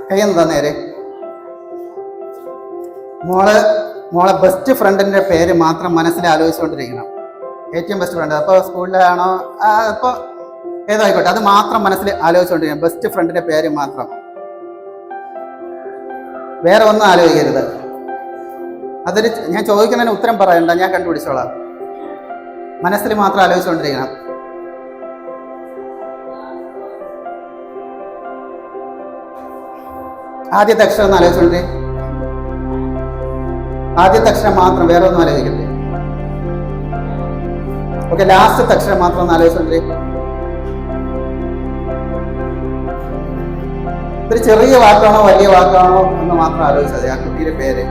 കയ്യെന്ന് തന്നേര്. മോളെ ബെസ്റ്റ് ഫ്രണ്ടിന്റെ പേര് മാത്രം മനസ്സിൽ ആലോചിച്ചുകൊണ്ടിരിക്കണം. ഏറ്റവും ബെസ്റ്റ് ഫ്രണ്ട്, അപ്പോൾ സ്കൂളിലാണോ അപ്പോൾ ഏതായിക്കോട്ടെ, അത് മാത്രം മനസ്സിൽ ആലോചിച്ചുകൊണ്ടിരിക്കണം. ബെസ്റ്റ് ഫ്രണ്ടിന്റെ പേര് മാത്രം, വേറെ ഒന്നും ആലോചിക്കരുത്. അതൊരു ഞാൻ ചോദിക്കുന്നതിന് ഉത്തരം പറയണ്ട, ഞാൻ കണ്ടുപിടിച്ചോളാം. മനസ്സിൽ മാത്രം ആലോചിച്ചുകൊണ്ടിരിക്കണം. ആദ്യത്തെ അക്ഷരം ഒന്ന് ആലോചിച്ചോണ്ടേ. ആദ്യത്തെ അക്ഷരം മാത്രം, വേറെ ഒന്നും ആലോചിക്കട്ടെ. ഓക്കെ, ലാസ്റ്റത്തെ അക്ഷരം മാത്രം ഒന്ന് ആലോചിച്ചോണ്ടേ. ഒരു ചെറിയ വാക്കാണോ വലിയ വാക്കാണോ എന്ന് മാത്രം ആലോചിച്ചാൽ മതി. ആ കുട്ടിയുടെ പേര്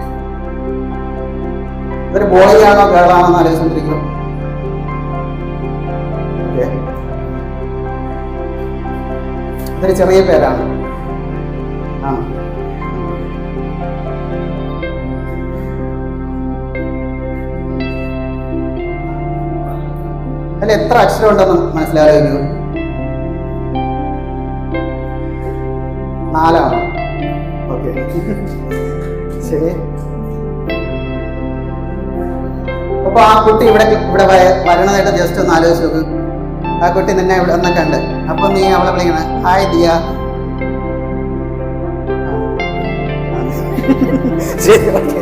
ഒരു ബോയ് ആണോ ഗേളാണോ എന്ന് ആലോചിച്ചോണ്ടിരിക്കും. ഓക്കെ, ഇതൊരു ചെറിയ പേരാണ്. ആ, അതിൽ എത്ര അക്ഷരം ഉണ്ടെന്ന് മനസ്സിലാലോചിക്കൂ. 4 ആണോ? ഓക്കെ, ശരി. അപ്പൊ ആ കുട്ടി ഇവിടെ വരണതായിട്ട് ജസ്റ്റ് ഒന്ന് ആലോചിച്ച് നോക്ക്. ആ കുട്ടി നിന്നെ ഇവിടെ ഒന്ന് കണ്ട്, അപ്പൊ നീ അവളെ വിളിക്കണം, ഹായ് ദിയ. ശരി, ഓക്കെ.